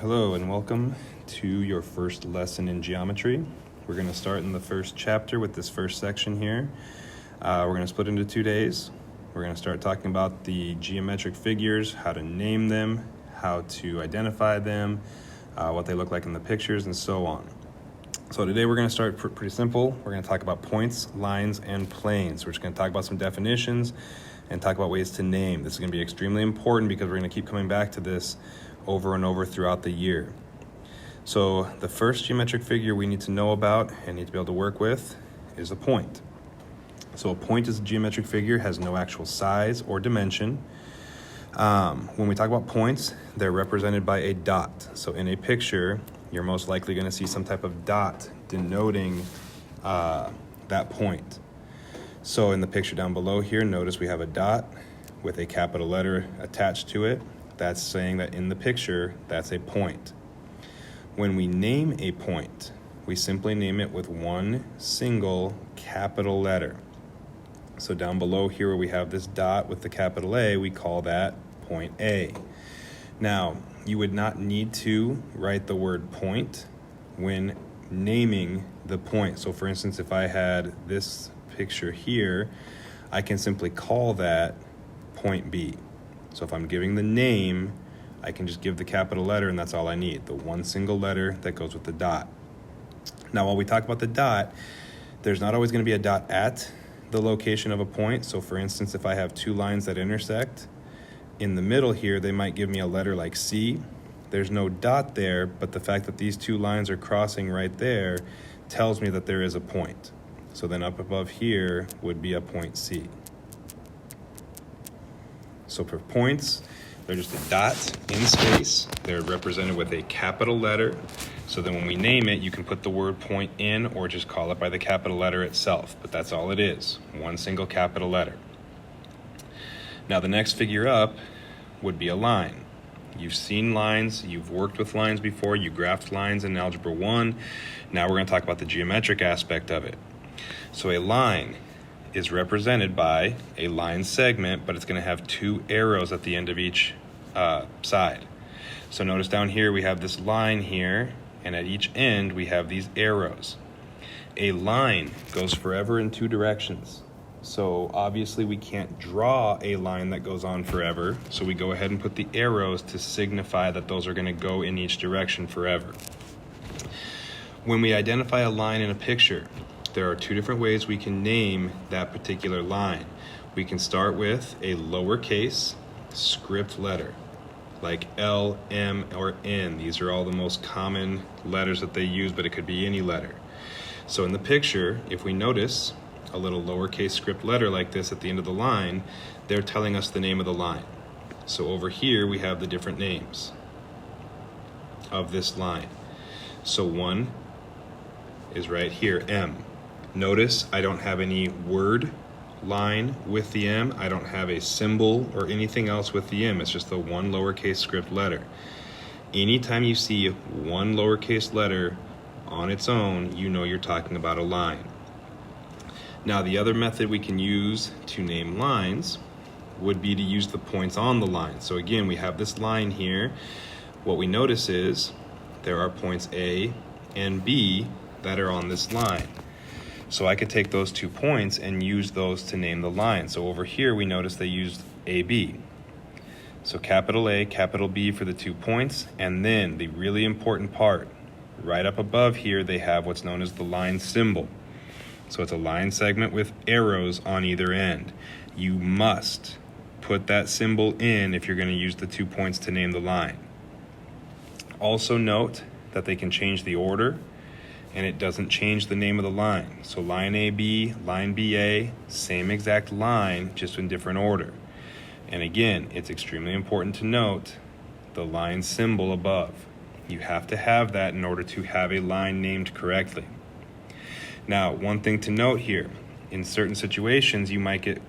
Hello and welcome to your first lesson in geometry. We're going to start in the first chapter with this first section here. We're going to split into 2 days. We're going to start talking about the geometric figures, how to name them, how to identify them, what they look like in the pictures, and so on. So today we're going to start pretty simple. We're going to talk about points, lines, and planes. We're just going to talk about some definitions and talk about ways to name. This is going to be extremely important because we're going to keep coming back to this over and over throughout the year. So the first geometric figure we need to know about and need to be able to work with is a point. So a point is a geometric figure, has no actual size or dimension. When we talk about points, they're represented by a dot. So in a picture, you're most likely going to see some type of dot denoting that point. So in the picture down below here, notice we have a dot with a capital letter attached to it. That's saying that in the picture, that's a point. When we name a point, we simply name it with one single capital letter. So down below here where we have this dot with the capital A, we call that point A. Now, you would not need to write the word point when naming the point. So for instance, if I had this picture here, I can simply call that point B. So if I'm giving the name, I can just give the capital letter and that's all I need, the one single letter that goes with the dot. Now, while we talk about the dot, there's not always going to be a dot at the location of a point. So for instance, if I have two lines that intersect, in the middle here, they might give me a letter like C. There's no dot there, but the fact that these two lines are crossing right there tells me that there is a point. So then up above here would be a point C. So for points, they're just a dot in space. They're represented with a capital letter. So then when we name it, you can put the word point in or just call it by the capital letter itself. But that's all it is, one single capital letter. Now the next figure up would be a line. You've seen lines, you've worked with lines before, you graphed lines in Algebra 1. Now we're going to talk about the geometric aspect of it. So a line is represented by a line segment, but it's going to have two arrows at the end of each side. So notice down here we have this line here, and at each end we have these arrows. A line goes forever in two directions. So obviously we can't draw a line that goes on forever, so we go ahead and put the arrows to signify that those are going to go in each direction forever. When we identify a line in a picture, there are two different ways we can name that particular line. We can start with a lowercase script letter, like L, M, or N. These are all the most common letters that they use, but it could be any letter. So in the picture, if we notice a little lowercase script letter like this at the end of the line, they're telling us the name of the line. So over here, we have the different names of this line. So one is right here, M. Notice I don't have any word line with the M. I don't have a symbol or anything else with the M. It's just the one lowercase script letter. Anytime you see one lowercase letter on its own, you know you're talking about a line. Now, the other method we can use to name lines would be to use the points on the line. So again, we have this line here. What we notice is there are points A and B that are on this line. So I could take those 2 points and use those to name the line. So over here, we notice they used AB. So capital A, capital B for the 2 points, and then the really important part, right up above here, they have what's known as the line symbol. So it's a line segment with arrows on either end. You must put that symbol in if you're going to use the 2 points to name the line. Also note that they can change the order, and it doesn't change the name of the line. So line AB, line BA, same exact line, just in different order. And again, it's extremely important to note the line symbol above. You have to have that in order to have a line named correctly. Now, one thing to note here, in certain situations, you might get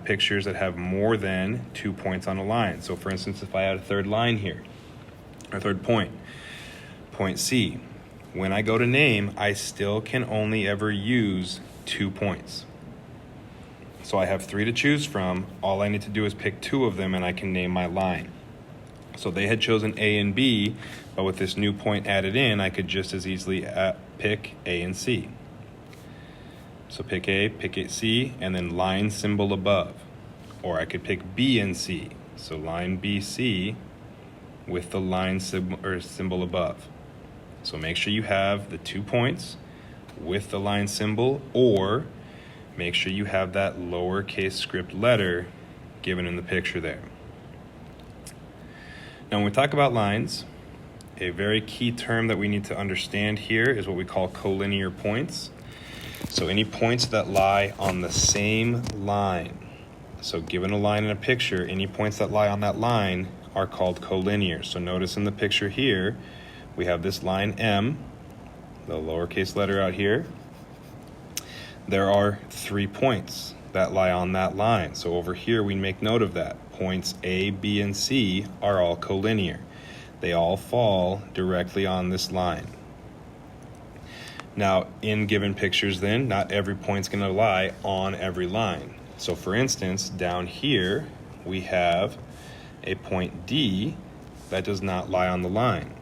pictures that have more than 2 points on a line. So for instance, if I had a third line here, or third point, point C, when I go to name, I still can only ever use 2 points. So I have 3 to choose from. All I need to do is pick 2 of them and I can name my line. So they had chosen A and B, but with this new point added in, I could just as easily pick A and C. So pick A, pick C, and then line symbol above. Or I could pick B and C. So line BC with the line symbol above. So make sure you have the 2 points with the line symbol, or make sure you have that lowercase script letter given in the picture there. Now, when we talk about lines, a very key term that we need to understand here is what we call collinear points. So any points that lie on the same line. So given a line in a picture, any points that lie on that line are called collinear. So notice in the picture here, we have this line M, the lowercase letter out here. There are 3 points that lie on that line. So over here, we make note of that. Points A, B, and C are all collinear. They all fall directly on this line. Now, in given pictures then, not every point's going to lie on every line. So for instance, down here, we have a point D that does not lie on the line.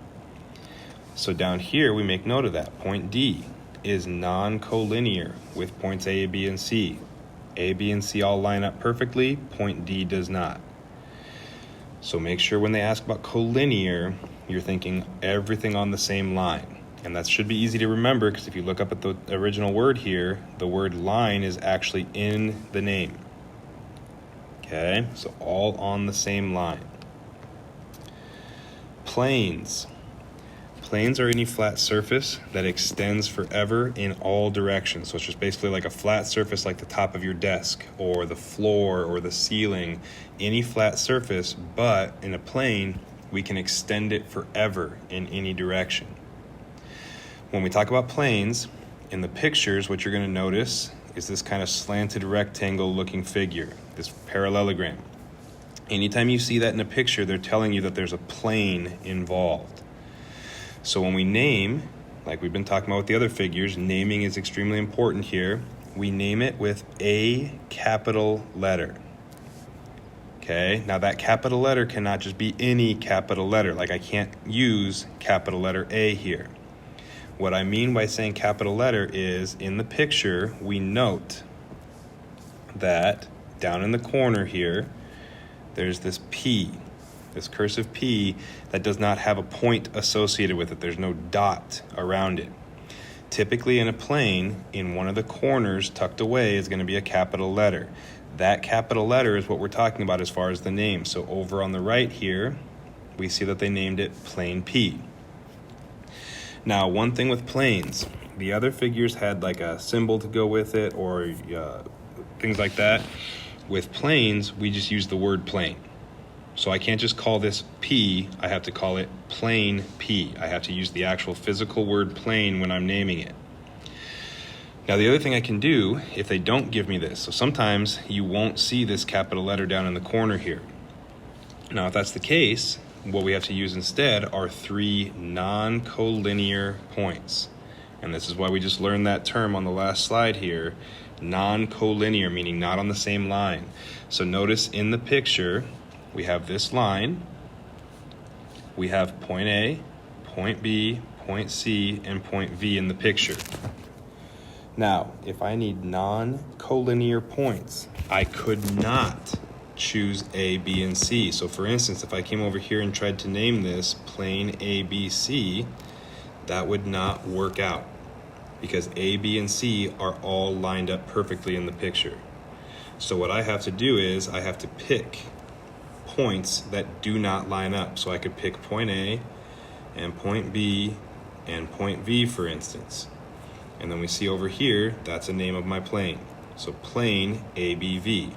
So down here, we make note of that. Point D is non-collinear with points A, B, and C. A, B, and C all line up perfectly. Point D does not. So make sure when they ask about collinear, you're thinking everything on the same line. And that should be easy to remember because if you look up at the original word here, the word line is actually in the name. Okay, so all on the same line. Planes. Planes are any flat surface that extends forever in all directions. So it's just basically like a flat surface like the top of your desk or the floor or the ceiling, any flat surface, but in a plane, we can extend it forever in any direction. When we talk about planes, in the pictures, what you're going to notice is this kind of slanted rectangle looking figure, this parallelogram. Anytime you see that in a picture, they're telling you that there's a plane involved. So when we name, like we've been talking about with the other figures, naming is extremely important here. We name it with a capital letter. Okay, now that capital letter cannot just be any capital letter. Like I can't use capital letter A here. What I mean by saying capital letter is in the picture, we note that down in the corner here, there's this P, this cursive P that does not have a point associated with it. There's no dot around it. Typically in a plane, in one of the corners tucked away is going to be a capital letter. That capital letter is what we're talking about as far as the name. So over on the right here, we see that they named it plane P. Now, one thing with planes, the other figures had like a symbol to go with it or things like that. With planes, we just use the word plane. So I can't just call this P, I have to call it plane P. I have to use the actual physical word plane when I'm naming it. Now the other thing I can do, if they don't give me this, so sometimes you won't see this capital letter down in the corner here. Now if that's the case, what we have to use instead are 3 non-collinear points. And this is why we just learned that term on the last slide here, non-collinear, meaning not on the same line. So notice in the picture, we have this line, we have point A, point B, point C, and point V in the picture. Now, if I need non-collinear points, I could not choose A, B, and C. So for instance, if I came over here and tried to name this plane A, B, C, that would not work out because A, B, and C are all lined up perfectly in the picture. So what I have to do is I have to pick points that do not line up. So I could pick point A and point B and point V, for instance. And then we see over here, that's the name of my plane. So plane ABV.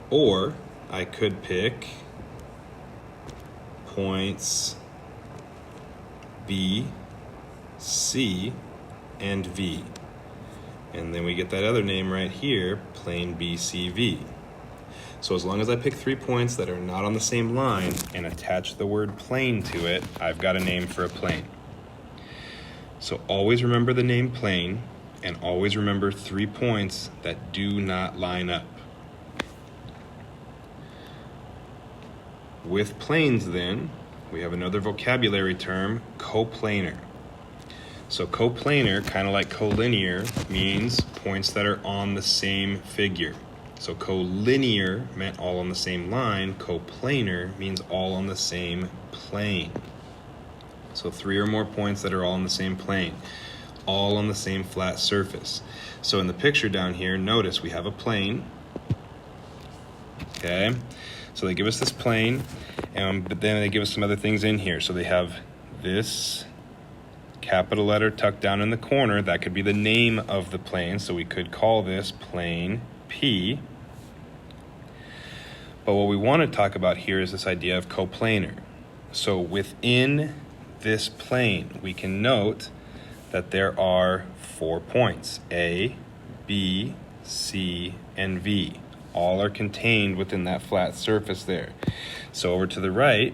Or I could pick points B, C, and V. And then we get that other name right here, plane BCV. So as long as I pick 3 points that are not on the same line and attach the word plane to it, I've got a name for a plane. So always remember the name plane and always remember 3 points that do not line up. With planes then, we have another vocabulary term, coplanar. So coplanar, kind of like collinear, means points that are on the same figure. So collinear meant all on the same line. Coplanar means all on the same plane. So 3 or more points that are all on the same plane, all on the same flat surface. So in the picture down here, notice we have a plane. Okay, so they give us this plane, but then they give us some other things in here. So they have this capital letter tucked down in the corner. That could be the name of the plane, so we could call this plane P. But what we want to talk about here is this idea of coplanar. So within this plane, we can note that there are 4 points, A, B, C, and V. All are contained within that flat surface there. So over to the right,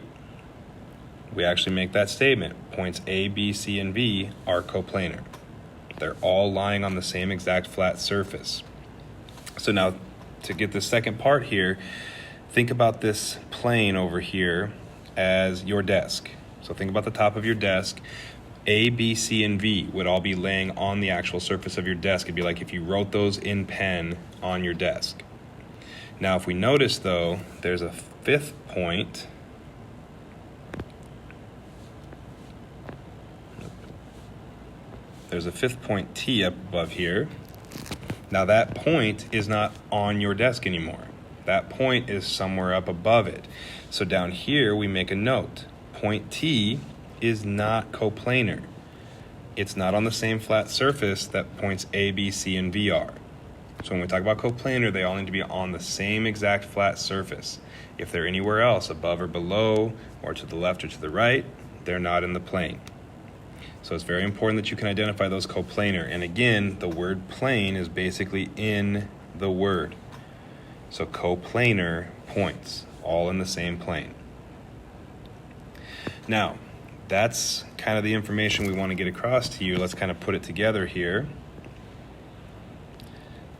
we actually make that statement. Points A, B, C, and V are coplanar. They're all lying on the same exact flat surface. So now, to get the second part here, think about this plane over here as your desk. So think about the top of your desk. A, B, C, and V would all be laying on the actual surface of your desk. It'd be like if you wrote those in pen on your desk. Now, if we notice, though, there's a 5th point. There's a 5th point T up above here. Now, that point is not on your desk anymore. That point is somewhere up above it. So down here, we make a note. Point T is not coplanar. It's not on the same flat surface that points A, B, C, and V are. So when we talk about coplanar, they all need to be on the same exact flat surface. If they're anywhere else, above or below, or to the left or to the right, they're not in the plane. So it's very important that you can identify those coplanar. And again, the word plane is basically in the word. So coplanar points, all in the same plane. Now, that's kind of the information we want to get across to you. Let's kind of put it together here.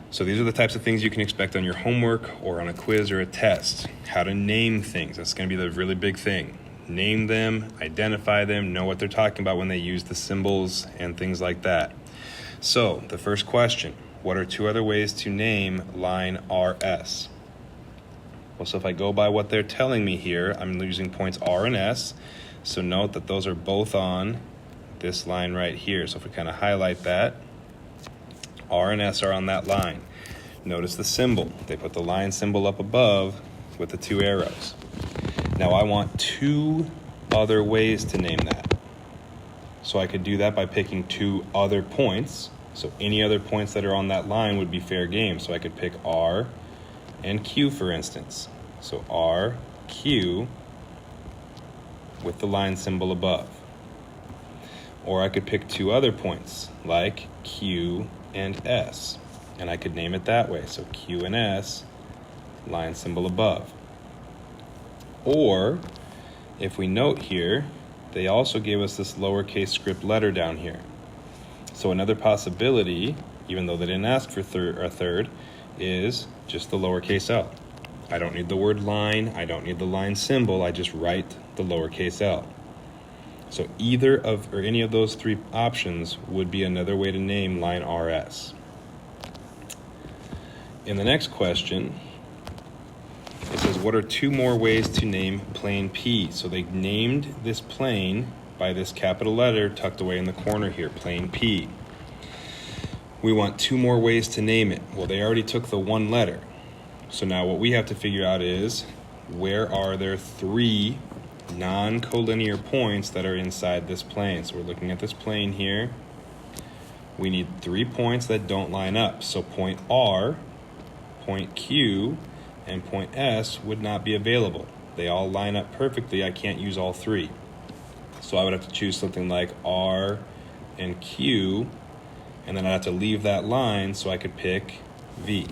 So these are the types of things you can expect on your homework or on a quiz or a test. How to name things. That's going to be the really big thing. Name them, identify them, know what they're talking about when they use the symbols and things like that. So the first question, what are 2 other ways to name line RS? Well, so if I go by what they're telling me here, I'm using points R and S. So note that those are both on this line right here. So if we kind of highlight that, R and S are on that line. Notice the symbol. They put the line symbol up above with the 2 arrows. Now I want 2 other ways to name that. So I could do that by picking 2 other points. So any other points that are on that line would be fair game. So I could pick R and Q, for instance. So R, Q, with the line symbol above. Or I could pick 2 other points, like Q and S. And I could name it that way. So Q and S, line symbol above. Or, if we note here, they also gave us this lowercase script letter down here. So another possibility, even though they didn't ask for a third, is just the lowercase l. I don't need the word line, I don't need the line symbol, I just write the lowercase l. So either of or any of those 3 options would be another way to name line RS. In the next question, it says, what are 2 more ways to name plane P? So they named this plane by this capital letter tucked away in the corner here, plane P. We want 2 more ways to name it. Well, they already took the 1 letter. So now what we have to figure out is, where are there 3 non-collinear points that are inside this plane? So we're looking at this plane here. We need 3 points that don't line up. So point R, point Q, and point S would not be available. They all line up perfectly. I can't use all 3. So I would have to choose something like R and Q, and then I'd have to leave that line so I could pick V.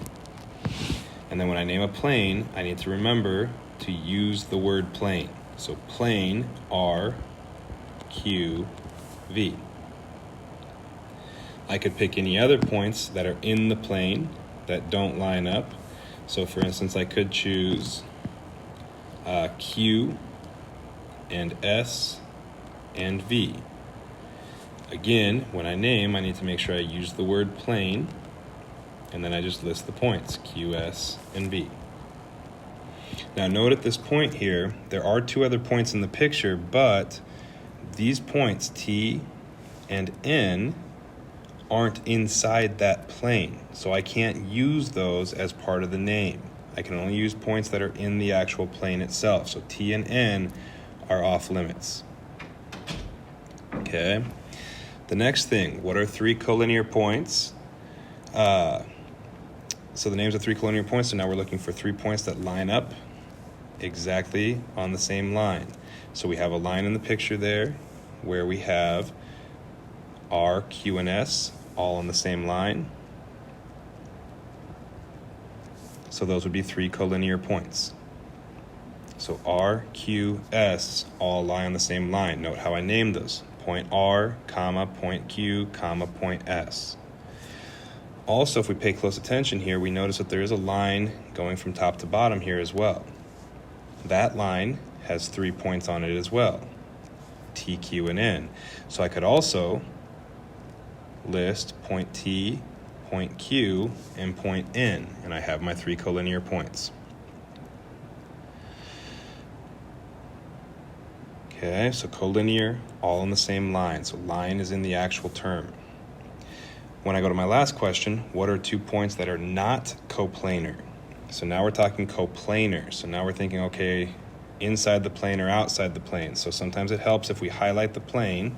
And then when I name a plane, I need to remember to use the word plane. So plane, R, Q, V. I could pick any other points that are in the plane that don't line up. So for instance, I could choose Q and S and V. Again, when I name, I need to make sure I use the word plane, and then I just list the points, Q, S, and V. Now note at this point here, there are two other points in the picture, but these points, T and N, aren't inside that plane, so I can't use those as part of the name. I can only use points that are in the actual plane itself, so T and N are off limits. Okay. The next thing, what are three collinear points? So the names of three collinear points, so now we're looking for 3 points that line up exactly on the same line. So we have a line in the picture there where we have R, Q, and S all on the same line. So those would be 3 collinear points. So R, Q, S all lie on the same line. Note how I named those. Point R, comma, point Q, comma, point S. Also, if we pay close attention here, we notice that there is a line going from top to bottom here as well. That line has 3 points on it as well, T, Q, and N. So I could also list point T, point Q, and point N, and I have my 3 collinear points. Okay, so collinear, all on the same line. So line is in the actual term. When I go to my last question, what are 2 points that are not coplanar? So now we're talking coplanar. So now we're thinking, okay, inside the plane or outside the plane. So sometimes it helps if we highlight the plane.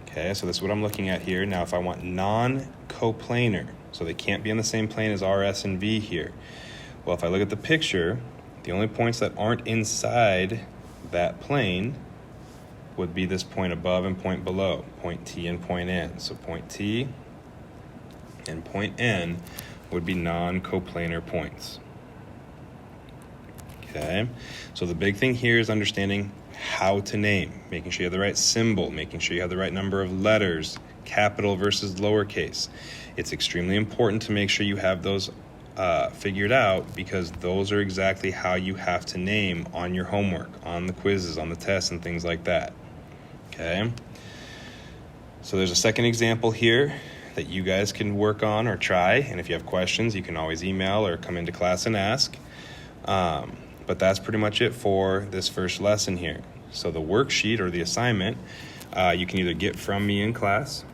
Okay, so this is what I'm looking at here. Now if I want non-coplanar, so they can't be in the same plane as R, S, and V here. Well, if I look at the picture, the only points that aren't inside that plane would be this point above and point below, point T and point N. So point T and point N would be non-coplanar points. Okay, so the big thing here is understanding how to name, making sure you have the right symbol, making sure you have the right number of letters, capital versus lowercase. It's extremely important to make sure you have those figured out, because those are exactly how you have to name on your homework, on the quizzes, on the tests, and things like that. Okay, so there's a second example here that you guys can work on or try, and if you have questions, you can always email or come into class and ask. But that's pretty much it for this first lesson here. So the worksheet or the assignment, you can either get from me in class,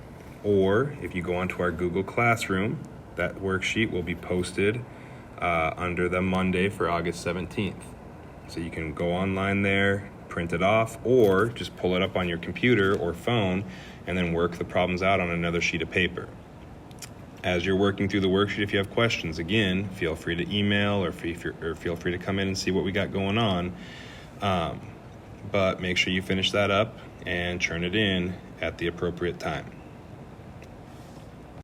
or if you go onto our Google Classroom, that worksheet will be posted under the Monday for August 17th. So you can go online there, print it off, or just pull it up on your computer or phone and then work the problems out on another sheet of paper. As you're working through the worksheet, if you have questions, again, feel free to email or feel free to come in and see what we got going on. But make sure you finish that up and turn it in at the appropriate time.